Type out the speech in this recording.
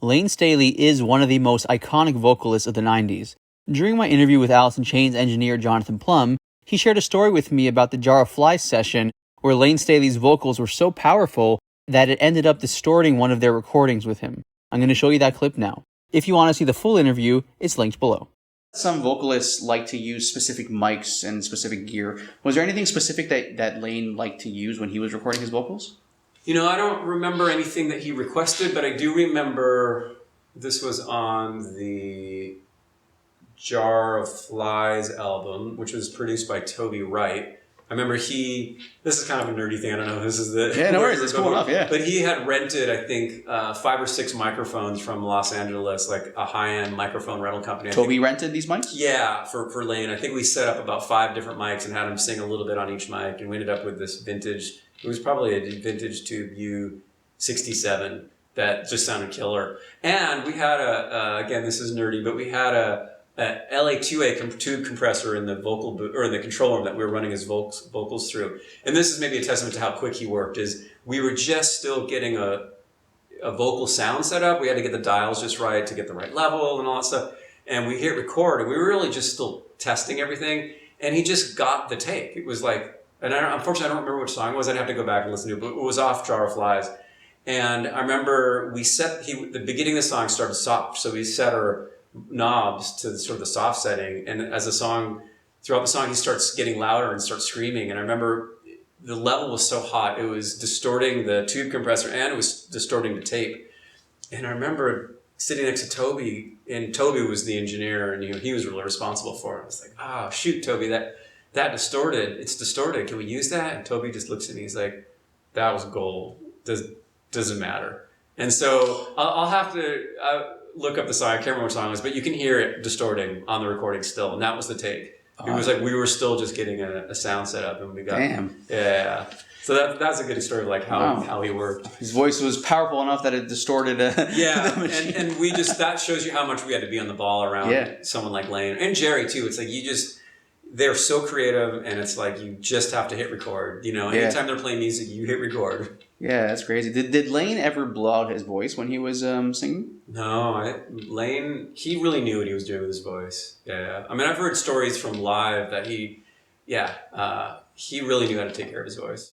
Layne Staley is one of the most iconic vocalists of the 90s. During my interview with Alice in Chains engineer Jonathan Plum, he shared a story with me about the Jar of Flies session where Layne Staley's vocals were so powerful that it ended up distorting one of their recordings with him. I'm going to show you that clip now. If you want to see the full interview, it's linked below. Some vocalists like to use specific mics and specific gear. Was there anything specific that Layne liked to use when he was recording his vocals? You know, I don't remember anything that he requested, but I do remember this was on the Jar of Flies album, which was produced by Toby Wright. I remember this is kind of a nerdy thing, I don't know if this is the... Yeah, no worries, it's cool enough, yeah. But he had rented, I think, 5 or 6 microphones from Los Angeles, like a high-end microphone rental company. Toby rented these mics? Yeah, for Layne. I think we set up about 5 different mics and had him sing a little bit on each mic, and we ended up with this vintage, it was probably a vintage Tube U67 that just sounded killer. And we had again, this is nerdy, but we had a LA2A tube compressor in the vocal booth, or in the control room that we were running his vocals through. And this is maybe a testament to how quick he worked, is we were just still getting a vocal sound set up. We had to get the dials just right to get the right level and all that stuff. And we hit record, and we were really just still testing everything. And he just got the take. It was like, and unfortunately I don't remember which song it was. I'd have to go back and listen to it, but it was off Jar of Flies. And I remember the beginning of the song started soft, so we set our knobs to sort of the soft setting, and throughout the song he starts getting louder and starts screaming, and I remember the level was so hot it was distorting the tube compressor and it was distorting the tape. And I remember sitting next to Toby, and Toby was the engineer, and he was really responsible for it. I was like, oh shoot, Toby, that distorted, it's distorted, can we use that? And Toby just looks at me, he's like, that was gold, doesn't matter. And so I'll have to look up the song. I can't remember what song it was, but you can hear it distorting on the recording still, and that was the take. It was like we were still just getting a sound set up, and we got... Damn. Yeah. So that's a good story of like how he worked. His voice was powerful enough that it distorted yeah, the machine. and we just, that shows you how much we had to be on the ball around someone like Layne. And Jerry too. It's like they're so creative, and it's like you just have to hit record. You know, anytime they're playing music, you hit record. Yeah, that's crazy. Did Layne ever blow out his voice when he was singing? No, Layne, he really knew what he was doing with his voice. Yeah, I mean, I've heard stories from live that he really knew how to take care of his voice.